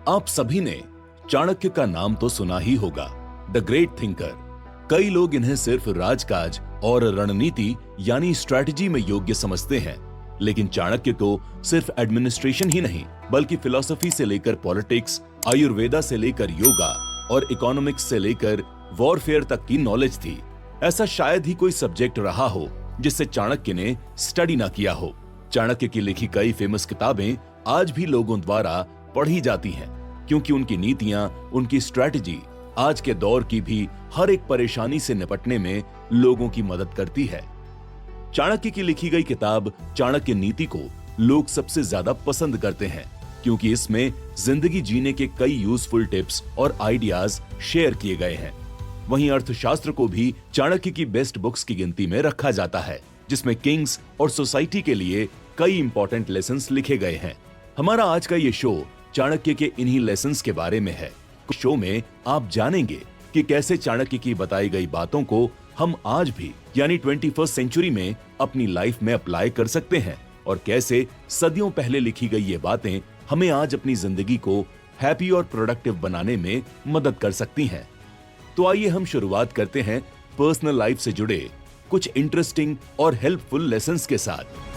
आप सभी ने चाणक्य का नाम तो सुना ही होगा, द ग्रेट थिंकर। कई लोग इन्हें सिर्फ राजकाज और रणनीति यानी स्ट्रैटेजी में योग्य समझते हैं, लेकिन चाणक्य को सिर्फ एडमिनिस्ट्रेशन ही नहीं बल्कि फिलॉसफी से लेकर पॉलिटिक्स, आयुर्वेदा से लेकर योगा और इकोनॉमिक्स से लेकर वॉरफेयर तक की नॉलेज थी। ऐसा शायद ही कोई सब्जेक्ट रहा हो जिससे चाणक्य ने स्टडी ना किया हो। चाणक्य की लिखी कई फेमस किताबें आज भी लोगों द्वारा पढ़ी जाती हैं, क्योंकि उनकी नीतियां, उनकी स्ट्रैटेजी आज के दौर की भी हर एक परेशानी से निपटने में लोगों की मदद करती है। चाणक्य की लिखी गई किताब चाणक्य नीति को लोग सबसे ज्यादा पसंद करते हैं, क्योंकि इसमें जिंदगी जीने के कई यूजफुल टिप्स और आइडियाज शेयर किए गए हैं। वहीं अर्थशास्त्र को भी चाणक्य की बेस्ट बुक्स की गिनती में रखा जाता है, जिसमें किंग्स और सोसाइटी के लिए कई इंपॉर्टेंट लेसन्स लिखे गए हैं। हमारा आज का ये शो चाणक्य के इन्हीं लेसन्स के बारे में है। शो में आप जानेंगे कि कैसे चाणक्य की बताई गई बातों को हम आज भी यानी 21st सेंचुरी में अपनी लाइफ में अप्लाई कर सकते हैं, और कैसे सदियों पहले लिखी गई ये बातें हमें आज अपनी जिंदगी को हैप्पी और प्रोडक्टिव बनाने में मदद कर सकती हैं। तो आइए हम शुरुआत करते हैं पर्सनल लाइफ से जुड़े कुछ इंटरेस्टिंग और हेल्पफुल लेसन्स के साथ।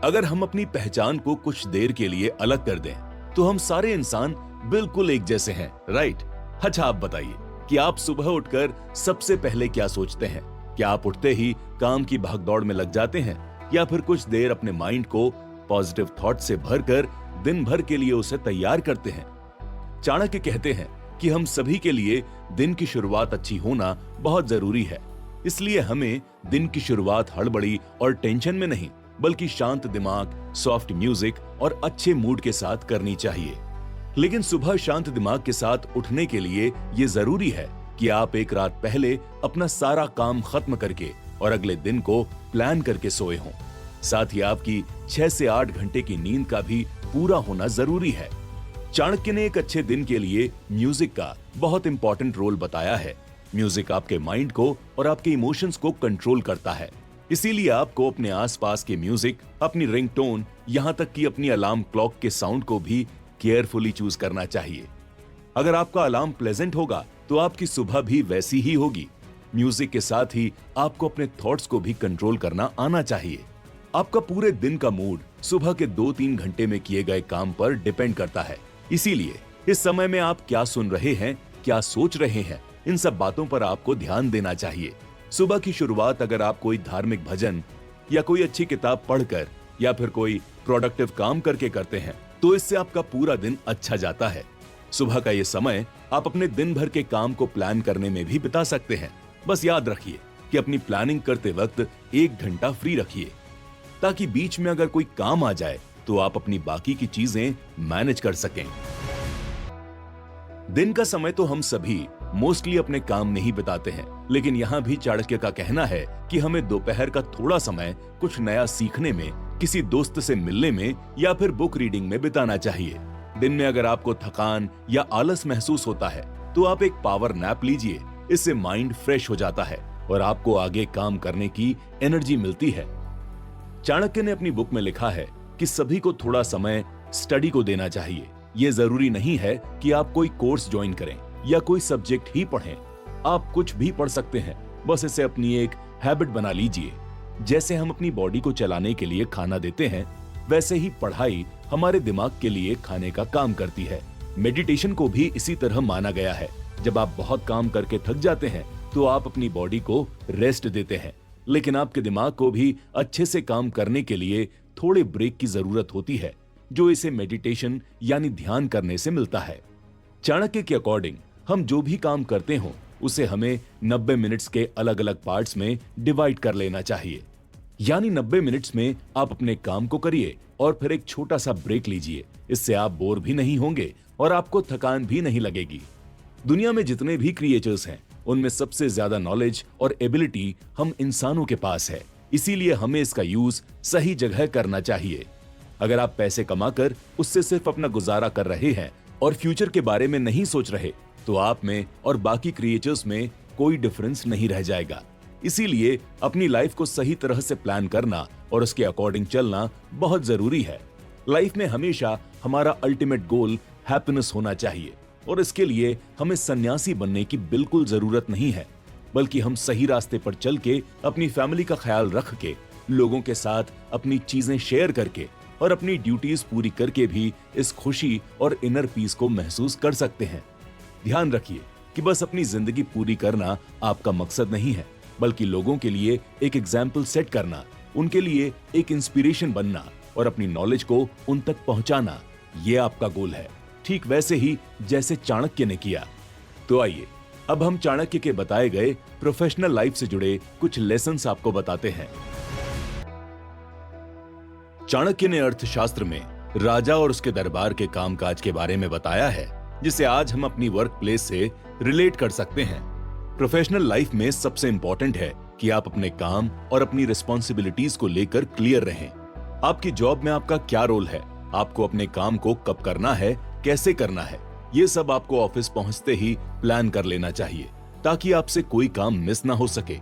अगर हम अपनी पहचान को कुछ देर के लिए अलग कर दें तो हम सारे इंसान बिल्कुल एक जैसे हैं, राइट? अच्छा, आप बताइए कि आप सुबह उठकर सबसे पहले क्या सोचते हैं? क्या आप उठते ही काम की भागदौड़ में लग जाते हैं, या फिर कुछ देर अपने माइंड को पॉजिटिव थॉट से भरकर दिन भर के लिए उसे तैयार करते हैं? चाणक्य कहते हैं कि हम सभी के लिए दिन की शुरुआत अच्छी होना बहुत जरूरी है, इसलिए हमें दिन की शुरुआत हड़बड़ी और टेंशन में नहीं बल्कि शांत दिमाग, सॉफ्ट म्यूजिक और अच्छे मूड के साथ करनी चाहिए। लेकिन सुबह शांत दिमाग के साथ उठने के लिए ये जरूरी है कि आप एक रात पहले अपना सारा काम खत्म करके और अगले दिन को प्लान करके सोए हों। साथ ही आपकी 6 से 8 घंटे की नींद का भी पूरा होना जरूरी है। चाणक्य ने एक अच्छे दिन के लिए म्यूजिक का बहुत इंपॉर्टेंट रोल बताया है। म्यूजिक आपके माइंड को और आपके इमोशंस को कंट्रोल करता है, इसीलिए आपको अपने आसपास के म्यूजिक, अपनी रिंगटोन, यहाँ तक कि अपनी अलार्म क्लॉक के साउंड को भी केयरफुली चूज करना चाहिए। अगर आपका अलार्म प्लेजेंट होगा तो आपकी सुबह भी वैसी ही होगी। म्यूजिक के साथ ही आपको अपने थॉट्स को भी कंट्रोल करना आना चाहिए। आपका पूरे दिन का मूड सुबह के 2-3 घंटे में किए गए काम पर डिपेंड करता है, इसीलिए इस समय में आप क्या सुन रहे हैं, क्या सोच रहे हैं, इन सब बातों पर आपको ध्यान देना चाहिए। सुबह की शुरुआत अगर आप कोई धार्मिक भजन या कोई अच्छी किताब पढ़कर या फिर कोई प्रोडक्टिव काम करके करते हैं तो इससे आपका पूरा दिन अच्छा जाता है। सुबह का ये समय आप अपने दिन भर के काम को प्लान करने में भी बिता सकते हैं। बस याद रखिए कि अपनी प्लानिंग करते वक्त 1 घंटा फ्री रखिए, ताकि बीच में अगर कोई काम आ जाए तो आप अपनी बाकी की चीजें मैनेज कर सकें। दिन का समय तो हम सभी मोस्टली अपने काम में ही बिताते हैं, लेकिन यहाँ भी चाणक्य का कहना है कि हमें दोपहर का थोड़ा समय कुछ नया सीखने में, किसी दोस्त से मिलने में या फिर बुक रीडिंग में बिताना चाहिए। दिन में अगर आपको थकान या आलस महसूस होता है तो आप एक पावर नैप लीजिए, इससे माइंड फ्रेश हो जाता है और आपको आगे काम करने की एनर्जी मिलती है। चाणक्य ने अपनी बुक में लिखा है कि सभी को थोड़ा समय स्टडी को देना चाहिए। ये जरूरी नहीं है कि आप कोई कोर्स ज्वाइन करें या कोई सब्जेक्ट ही पढ़ें, आप कुछ भी पढ़ सकते हैं। बस इसे अपनी एक हैबिट बना लीजिए। जैसे हम अपनी बॉडी को चलाने के लिए खाना देते हैं, वैसे ही पढ़ाई हमारे दिमाग के लिए खाने का काम करती है। मेडिटेशन को भी इसी तरह माना गया है। जब आप बहुत काम करके थक जाते हैं तो आप अपनी बॉडी को रेस्ट देते हैं, लेकिन आपके दिमाग को भी अच्छे से काम करने के लिए थोड़े ब्रेक की जरूरत होती है, जो इसे मेडिटेशन यानी ध्यान करने से मिलता है। चाणक्य के अकॉर्डिंग हम जो भी काम करते हो उसे हमें 90 मिनट्स के अलग अलग पार्ट्स में डिवाइड कर लेना चाहिए। यानी 90 मिनट्स में आप अपने काम को करिए और फिर एक छोटा सा ब्रेक लीजिए। इससे आप बोर भी नहीं होंगे और आपको थकान भी नहीं लगेगी। दुनिया में जितने भी क्रिएचर्स हैं उनमें सबसे ज्यादा नॉलेज और एबिलिटी हम इंसानों के पास है, इसीलिए हमें इसका यूज सही जगह करना चाहिए। अगर आप पैसे कमाकर उससे सिर्फ अपना गुजारा कर रहे हैं और फ्यूचर के बारे में नहीं सोच रहे तो आप में और बाकी क्रिएचर्स में कोई डिफरेंस नहीं रह जाएगा। इसीलिए अपनी लाइफ को सही तरह से प्लान करना और उसके अकॉर्डिंग चलना बहुत जरूरी है। लाइफ में हमेशा हमारा अल्टीमेट गोल हैप्पीनेस होना चाहिए और इसके लिए हमें सन्यासी बनने की बिल्कुल जरूरत नहीं है, बल्कि हम सही रास्ते पर चल के अपनी फैमिली का ख्याल रख के, लोगों के साथ अपनी चीजें शेयर करके और अपनी ड्यूटीज पूरी करके भी इस खुशी और इनर पीस को महसूस कर सकते हैं। ध्यान रखिए कि बस अपनी जिंदगी पूरी करना आपका मकसद नहीं है, बल्कि लोगों के लिए एक एग्जाम्पल सेट करना, उनके लिए एक इंस्पिरेशन बनना और अपनी नॉलेज को उन तक पहुंचाना, ये आपका गोल है। ठीक वैसे ही जैसे चाणक्य ने किया। तो आइए अब हम चाणक्य के बताए गए प्रोफेशनल लाइफ से जुड़े कुछ लेसन्स आपको बताते हैं। चाणक्य ने अर्थशास्त्र में राजा और उसके दरबार के कामकाज के बारे में बताया है, जिसे आज हम अपनी वर्क प्लेस से रिलेट कर सकते हैं। प्रोफेशनल लाइफ में सबसे इंपॉर्टेंट है कि आप अपने काम और अपनी रिस्पॉन्सिबिलिटीज को लेकर क्लियर रहें। आपकी जॉब में आपका क्या रोल है, आपको अपने काम को कब करना है, कैसे करना है, ये सब आपको ऑफिस पहुंचते ही प्लान कर लेना चाहिए, ताकि आपसे कोई काम मिस ना हो सके।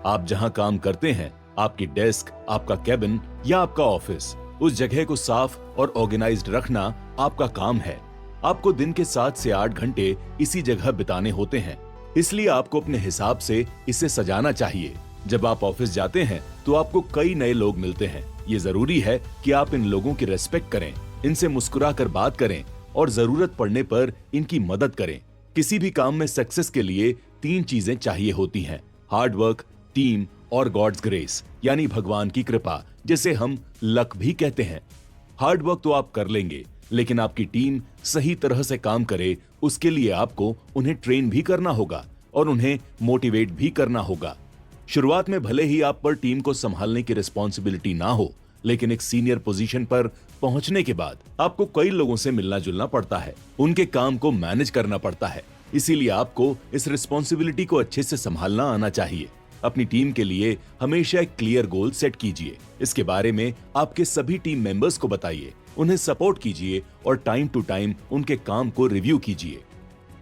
आप जहां काम करते हैं, आपकी डेस्क, आपका कैबिन या आपका ऑफिस, उस जगह को साफ और ऑर्गेनाइज्ड रखना आपका काम है। आपको दिन के 7 से 8 घंटे इसी जगह बिताने होते हैं, इसलिए आपको अपने हिसाब से इसे सजाना चाहिए। जब आप ऑफिस जाते हैं तो आपको कई नए लोग मिलते हैं। ये जरूरी है कि आप इन लोगों की रेस्पेक्ट करें, इनसे मुस्कुरा कर बात करें और जरूरत पड़ने पर इनकी मदद करें। किसी भी काम में सक्सेस के लिए 3 चीजें चाहिए होती हैं: हार्ड वर्क, टीम और गॉड्स ग्रेस, यानी भगवान की कृपा, जिसे हम लक भी कहते हैं। हार्ड वर्क तो आप कर लेंगे, लेकिन आपकी टीम सही तरह से काम करे, उसके लिए आपको उन्हें ट्रेन भी करना होगा और उन्हें मोटिवेट भी करना होगा। शुरुआत में भले ही आप पर टीम को संभालने की रिस्पॉन्सिबिलिटी ना हो, लेकिन एक सीनियर पोजीशन पर पहुंचने के बाद आपको कई लोगों से मिलना जुलना पड़ता है, उनके काम को मैनेज करना पड़ता है। इसीलिए आपको इस रिस्पॉन्सिबिलिटी को अच्छे से संभालना आना चाहिए। अपनी टीम के लिए हमेशा एक क्लियर गोल सेट कीजिए। इसके बारे में आपके सभी टीम मेंबर्स को बताइए, उन्हें सपोर्ट कीजिए और टाइम टू टाइम उनके काम को रिव्यू कीजिए।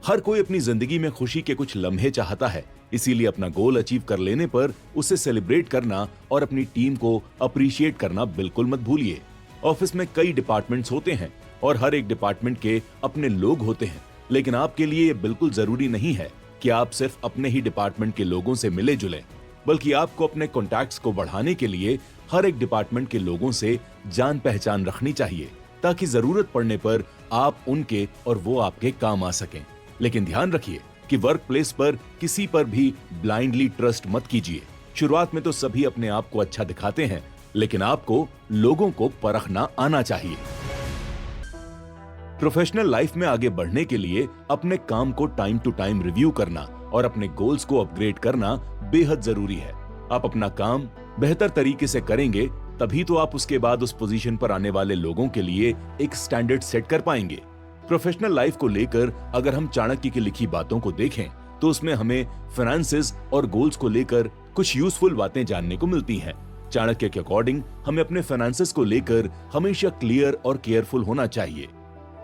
हर कोई अपनी जिंदगी में खुशी के कुछ लम्हे चाहता है, इसीलिए अपना गोल अचीव कर लेने पर उसे सेलिब्रेट करना और अपनी टीम को अप्रिशिएट करना बिल्कुल मत भूलिए। ऑफिस में कई डिपार्टमेंट्स होते हैं और हर एक डिपार्टमेंट के अपने लोग होते हैं, लेकिन आपके लिए ये बिल्कुल जरूरी नहीं है कि आप सिर्फ अपने ही डिपार्टमेंट के लोगों से मिले जुले, बल्कि आपको अपने कॉन्टैक्ट्स को बढ़ाने के लिए हर एक डिपार्टमेंट के लोगों से जान पहचान रखनी चाहिए, ताकि जरूरत पड़ने पर आप उनके और वो आपके काम आ सकें। लेकिन ध्यान रखिए कि वर्क प्लेस पर किसी पर भी ब्लाइंडली ट्रस्ट मत कीजिए। शुरुआत में तो सभी अपने आप को अच्छा दिखाते हैं, लेकिन आपको लोगों को परखना आना चाहिए। प्रोफेशनल लाइफ में आगे बढ़ने के लिए अपने काम को टाइम टू टाइम रिव्यू करना और अपने गोल्स को अपग्रेड करना बेहद जरूरी है। आप अपना काम बेहतर तरीके से करेंगे, तभी तो आप उसके बाद उस पोजीशन पर आने वाले लोगों के लिए एक स्टैंडर्ड सेट कर पाएंगे। प्रोफेशनल लाइफ को लेकर अगर हम चाणक्य की लिखी बातों को देखें तो उसमें हमें फाइनेंसेस और गोल्स को लेकर कुछ यूजफुल बातें जानने को मिलती हैं। चाणक्य के अकॉर्डिंग हमें अपने फाइनेंसेस को लेकर हमेशा क्लियर और केयरफुल होना चाहिए।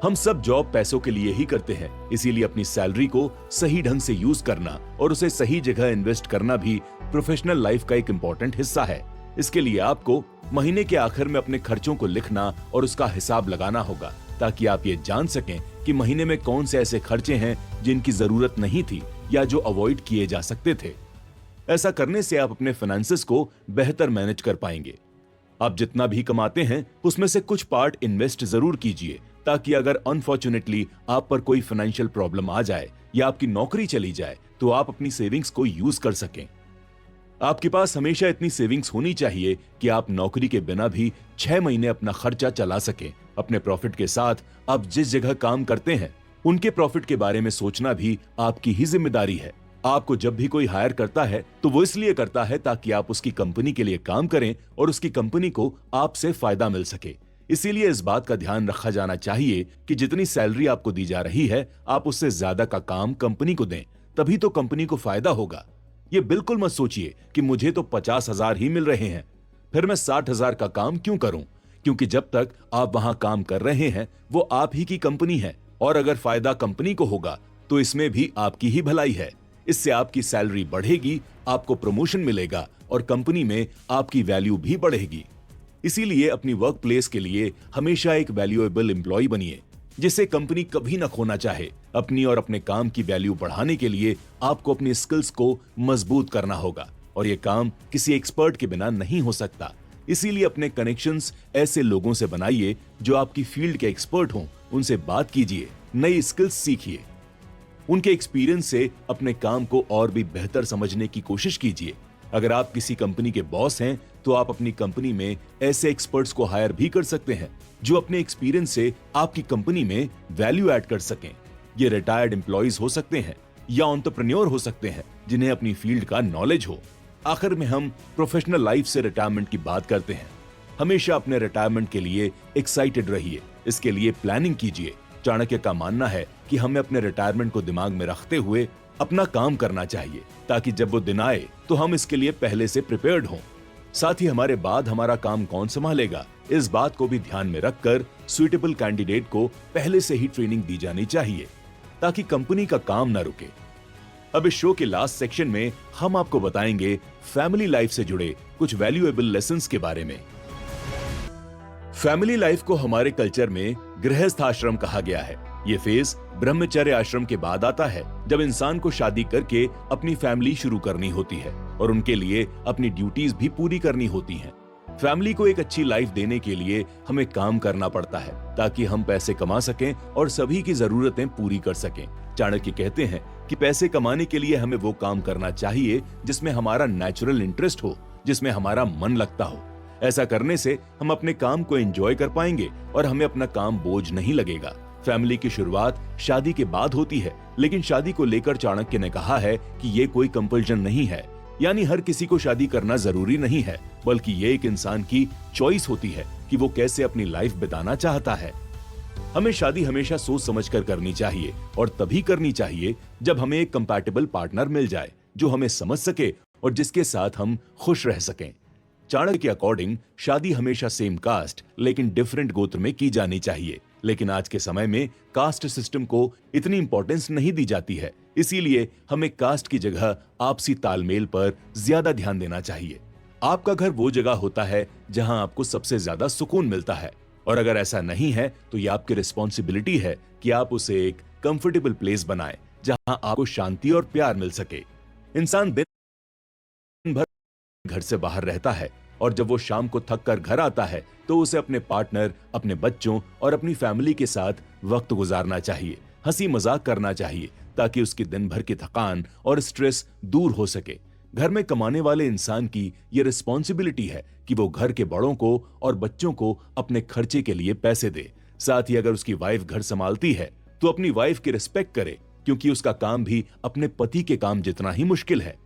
हम सब जॉब पैसों के लिए ही करते हैं, इसीलिए अपनी सैलरी को सही ढंग से यूज करना और उसे सही जगह इन्वेस्ट करना भी प्रोफेशनल लाइफ का एक इम्पोर्टेंट हिस्सा है। इसके लिए आपको महीने के आखिर में अपने खर्चों को लिखना और उसका हिसाब लगाना होगा, ताकि आप ये जान सकें कि महीने में कौन से ऐसे खर्चे हैं जिनकी जरूरत नहीं थी या जो अवॉइड किए जा सकते थे। ऐसा करने से आप अपने फाइनेंसेस को बेहतर मैनेज कर पाएंगे। आप जितना भी कमाते हैं उसमें से कुछ पार्ट इन्वेस्ट जरूर कीजिए, ताकि अगर अनफॉर्चुनेटली आप पर कोई फाइनेंशियल प्रॉब्लम आ जाए या आपकी नौकरी चली जाए तो आप अपनी सेविंग्स को यूज कर सकें। आपके पास हमेशा इतनी सेविंग्स होनी चाहिए कि आप नौकरी के बिना भी 6 महीने अपना खर्चा चला सकें। अपने प्रॉफिट के साथ आप जिस जगह काम करते हैं उनके प्रॉफिट के बारे में सोचना भी आपकी ही जिम्मेदारी है। आपको जब भी कोई हायर करता है तो वो इसलिए करता है ताकि आप उसकी कंपनी के लिए काम करें और उसकी कंपनी को आपसे फायदा मिल सके। इसीलिए इस बात का ध्यान रखा जाना चाहिए कि जितनी सैलरी आपको दी जा रही है आप उससे ज्यादा का काम कंपनी को दें, तभी तो कंपनी को फायदा होगा। ये बिल्कुल मत सोचिए कि मुझे तो 50,000 ही मिल रहे हैं, फिर मैं 60,000 का काम क्यों करूं, क्योंकि जब तक आप वहां काम कर रहे हैं वो आप ही की कंपनी है और अगर फायदा कंपनी को होगा तो इसमें भी आपकी ही भलाई है। इससे आपकी सैलरी बढ़ेगी, आपको प्रमोशन मिलेगा और कंपनी में आपकी वैल्यू भी बढ़ेगी। इसीलिए अपनी वर्क प्लेस के लिए हमेशा एक वैल्यूएबल एम्प्लॉय बनिए, जिसे कंपनी कभी ना खोना चाहे। अपनी और अपने काम की वैल्यू बढ़ाने के लिए आपको अपनी स्किल्स को मजबूत करना होगा, और ये काम किसी एक्सपर्ट के बिना नहीं हो सकता। इसीलिए अपने कनेक्शंस ऐसे लोगों से बनाइए जो आपकी फील्ड के एक्सपर्ट हों। उनसे बात कीजिए, नई स्किल्स सीखिए, उनके एक्सपीरियंस से अपने काम को और भी बेहतर समझने की कोशिश कीजिए। अगर आप किसी कंपनी के बॉस हैं तो आप अपनी कंपनी में ऐसे एक्सपर्ट्स को हायर भी कर सकते हैं जो अपने एक्सपीरियंस से आपकी कंपनी में वैल्यू ऐड कर सकें। ये रिटायर्ड एम्प्लॉइज हो सकते हैं या एंटरप्रेन्योर हो सकते हैं जिन्हें अपनी फील्ड का नॉलेज हो। आखिर में हम प्रोफेशनल लाइफ से रिटायरमेंट की बात करते हैं। हमेशा अपने रिटायरमेंट के लिए एक्साइटेड रहिए, इसके लिए प्लानिंग कीजिए। चाणक्य का मानना है कि हमें अपने रिटायरमेंट को दिमाग में रखते हुए अपना काम करना चाहिए, ताकि जब वो दिन आए तो हम इसके लिए पहले से प्रिपेयर्ड हों। साथ ही हमारे बाद हमारा काम कौन संभालेगा, इस बात को भी ध्यान में रखकर सुइटेबल कैंडिडेट को पहले से ही ट्रेनिंग दी जानी चाहिए, ताकि कंपनी का काम न रुके। अब इस शो के लास्ट सेक्शन में हम आपको बताएंगे फैमिली लाइफ से जुड़े कुछ वैल्यूएबल लेसन्स के बारे में। फैमिली लाइफ को हमारे कल्चर में गृहस्थ आश्रम कहा गया है। ये फेज ब्रह्मचर्य आश्रम के बाद आता है, जब इंसान को शादी करके अपनी फैमिली शुरू करनी होती है और उनके लिए अपनी ड्यूटीज भी पूरी करनी होती हैं। फैमिली को एक अच्छी लाइफ देने के लिए हमें काम करना पड़ता है, ताकि हम पैसे कमा सकें और सभी की जरूरतें पूरी कर सकें। चाणक्य कहते हैं कि पैसे कमाने के लिए हमें वो काम करना चाहिए जिसमें हमारा नेचुरल इंटरेस्ट हो, जिसमें हमारा मन लगता हो। ऐसा करने से हम अपने काम को एंजॉय कर पाएंगे और हमें अपना काम बोझ नहीं लगेगा। फैमिली की शुरुआत शादी के बाद होती है, लेकिन शादी को लेकर चाणक्य ने कहा है कि ये कोई कंपल्शन नहीं है, यानी हर किसी को शादी करना जरूरी नहीं है, बल्कि ये एक इंसान की चॉइस होती है कि वो कैसे अपनी लाइफ बिताना चाहता है। हमें शादी हमेशा सोच समझकर करनी चाहिए, और तभी करनी चाहिए जब हमें एक कंपैटिबल पार्टनर मिल जाए जो हमें समझ सके और जिसके साथ हम खुश रह सकें। चाणक्य के अकॉर्डिंग शादी हमेशा सेम कास्ट लेकिन डिफरेंट गोत्र में की जानी चाहिए, लेकिन आज के समय में कास्ट सिस्टम को इतनी इंपॉर्टेंस नहीं दी जाती है। इसीलिए हमें कास्ट की जगह आपसी तालमेल पर ज्यादा ध्यान देना चाहिए। आपका घर वो जगह होता है जहां आपको सबसे ज्यादा सुकून मिलता है, और अगर ऐसा नहीं है तो ये आपकी रिस्पॉन्सिबिलिटी है कि आप उसे एक कंफर्टेबल प्लेस बनाएं जहां आपको शांति और प्यार मिल सके। इंसान दिन भर घर से बाहर रहता है, और जब वो शाम को थक कर घर आता है तो उसे अपने पार्टनर, अपने बच्चों और अपनी फैमिली के साथ वक्त गुजारना चाहिए, हंसी मजाक करना चाहिए, ताकि उसकी दिन भर की थकान और स्ट्रेस दूर हो सके। घर में कमाने वाले इंसान की ये रिस्पॉन्सिबिलिटी है कि वो घर के बड़ों को और बच्चों को अपने खर्चे के लिए पैसे दे। साथ ही अगर उसकी वाइफ घर संभालती है तो अपनी वाइफ की रिस्पेक्ट करे, क्योंकि उसका काम भी अपने पति के काम जितना ही मुश्किल है।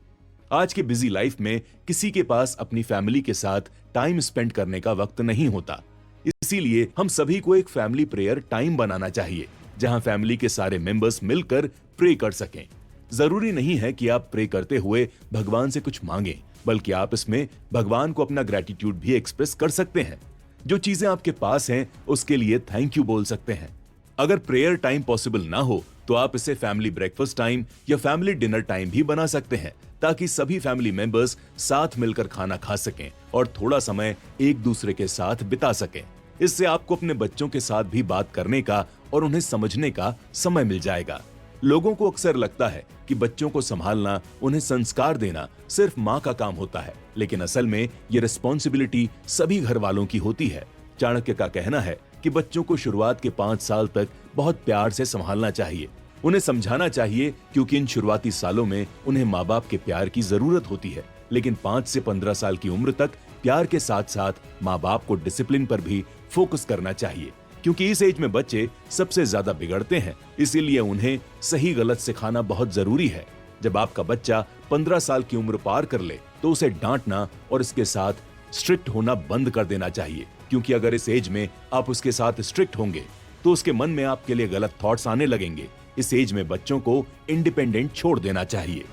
आज के बिजी लाइफ में किसी के पास अपनी फैमिली के साथ टाइम स्पेंड करने का वक्त नहीं होता। इसीलिए हम सभी को एक फैमिली प्रेयर टाइम बनाना चाहिए, जहां फैमिली के सारे मेंबर्स मिलकर प्रे कर सकें। जरूरी नहीं है कि आप प्रे करते हुए भगवान से कुछ मांगें, बल्कि आप इसमें भगवान को अपना ग्रेटिट्यूड भी एक्सप्रेस कर सकते हैं। जो चीजें आपके पास हैं उसके लिए थैंक यू बोल सकते हैं। अगर प्रेयर टाइम पॉसिबल ना हो तो आप इसे फैमिली ब्रेकफास्ट टाइम या फैमिली डिनर टाइम भी बना सकते हैं, ताकि सभी फैमिली मेंबर्स साथ मिलकर खाना खा सकें और थोड़ा समय एक दूसरे के साथ बिता सकें। इससे आपको अपने बच्चों के साथ भी बात करने का और उन्हें समझने का समय मिल जाएगा। लोगों को अक्सर लगता है कि बच्चों को संभालना, उन्हें संस्कार देना सिर्फ माँ का काम होता है, लेकिन असल में ये रिस्पॉन्सिबिलिटी सभी घर वालों की होती है। चाणक्य का कहना है कि बच्चों को शुरुआत के 5 साल तक बहुत प्यार से संभालना चाहिए, उन्हें समझाना चाहिए, क्योंकि इन शुरुआती सालों में उन्हें माँ बाप के प्यार की जरूरत होती है। लेकिन 5 से 15 साल की उम्र तक प्यार के साथ साथ माँ बाप को डिसिप्लिन पर भी फोकस करना चाहिए, क्योंकि इस एज में बच्चे सबसे ज्यादा बिगड़ते हैं। इसीलिए उन्हें सही गलत सिखाना बहुत जरूरी है। जब आपका बच्चा 15 साल की उम्र पार कर ले तो उसे डांटना और इसके साथ स्ट्रिक्ट होना बंद कर देना चाहिए, क्योंकि अगर इस एज में आप उसके साथ स्ट्रिक्ट होंगे तो उसके मन में आपके लिए गलत थॉट्स आने लगेंगे। इस एज में बच्चों को इंडिपेंडेंट छोड़ देना चाहिए।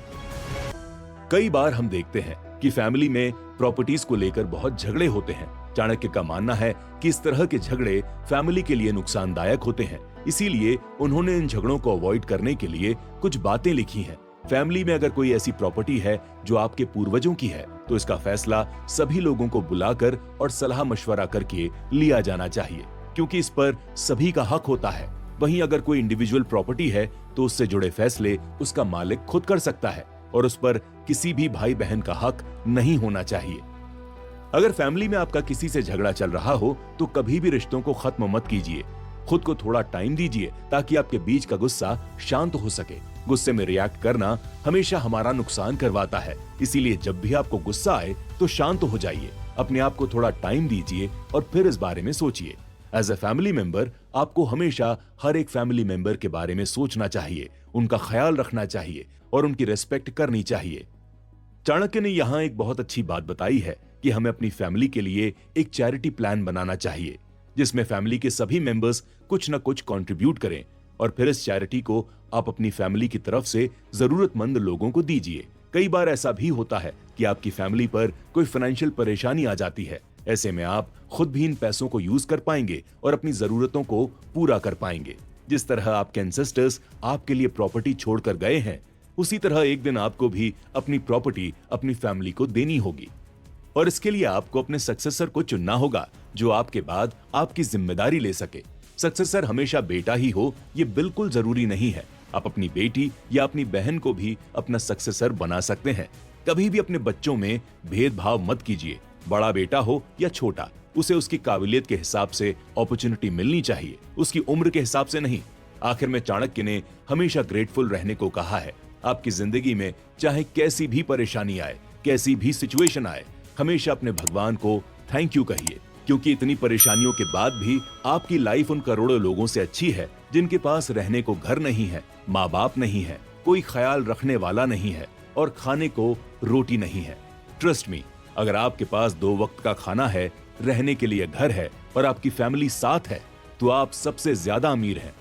कई बार हम देखते हैं कि फैमिली में प्रॉपर्टीज को लेकर बहुत झगड़े होते हैं। चाणक्य का मानना है कि इस तरह के झगड़े फैमिली के लिए नुकसानदायक होते हैं। इसीलिए उन्होंने इन झगड़ों को अवॉइड करने के लिए कुछ बातें लिखी हैं, फैमिली में अगर कोई ऐसी प्रॉपर्टी है जो आपके पूर्वजों की है, तो इसका फैसला सभी लोगों को बुलाकर और सलाह मशवरा करके लिया जाना चाहिए, क्योंकि इस पर सभी का हक होता है। वहीं अगर कोई इंडिविजुअल प्रॉपर्टी है तो उससे जुड़े फैसले उसका मालिक खुद कर सकता है और उस पर किसी भी भाई बहन का हक नहीं होना चाहिए। अगर फैमिली में आपका किसी से झगड़ा चल रहा हो तो कभी भी रिश्तों को खत्म मत कीजिए। खुद को थोड़ा टाइम दीजिए ताकि आपके बीच का गुस्सा शांत हो सके। गुस्से में रिएक्ट करना हमेशा हमारा नुकसान करवाता है, इसीलिए जब भी आपको गुस्सा आए तो शांत हो जाइए, अपने आप को थोड़ा टाइम दीजिए और फिर इस बारे में सोचिए। एज ए फैमिली मेंबर आपको हमेशा हर एक फैमिली मेंबर के बारे में सोचना चाहिए, उनका ख्याल रखना चाहिए और उनकी रिस्पेक्ट करनी चाहिए। चाणक्य ने यहाँ एक बहुत अच्छी बात बताई है कि हमें अपनी फैमिली के लिए एक चैरिटी प्लान बनाना चाहिए, जिसमें फैमिली के सभी मेंबर्स कुछ न कुछ कंट्रीब्यूट करें और फिर इस चैरिटी को आप अपनी फैमिली की तरफ से जरूरतमंद लोगों को दीजिए। कई बार ऐसा भी होता है कि आपकी फैमिली पर कोई फाइनेंशियल परेशानी आ जाती है। ऐसे में आप खुद भी इन पैसों को यूज कर पाएंगे और अपनी जरूरतों को पूरा कर पाएंगे। जिस तरह आपके एंसेस्टर्स आपके लिए प्रॉपर्टी छोड़कर गए हैं, उसी तरह एक दिन आपको भी अपनी प्रॉपर्टी अपनी फैमिली को देनी होगी और इसके लिए आपको अपने सक्सेसर को चुनना होगा जो आपके बाद आपकी जिम्मेदारी ले सके। सक्सेसर हमेशा बेटा ही हो ये बिल्कुल जरूरी नहीं है। आप अपनी बेटी या अपनी बहन को भी अपना सक्सेसर बना सकते हैं। कभी भी अपने बच्चों में भेदभाव मत कीजिए। बड़ा बेटा हो या छोटा, उसे उसकी काबिलियत के हिसाब से अपॉर्चुनिटी मिलनी चाहिए, उसकी उम्र के हिसाब से नहीं। आखिर में चाणक्य ने हमेशा ग्रेटफुल रहने को कहा है। आपकी जिंदगी में चाहे कैसी भी परेशानी आए, कैसी भी सिचुएशन आए, हमेशा अपने भगवान को थैंक यू कहिए, क्योंकि इतनी परेशानियों के बाद भी आपकी लाइफ उन करोड़ों लोगों से अच्छी है जिनके पास रहने को घर नहीं है, माँ बाप नहीं है, कोई ख्याल रखने वाला नहीं है और खाने को रोटी नहीं है। ट्रस्ट मी, अगर आपके पास 2 वक्त का खाना है, रहने के लिए घर है और आपकी फैमिली साथ है, तो आप सबसे ज्यादा अमीर हैं।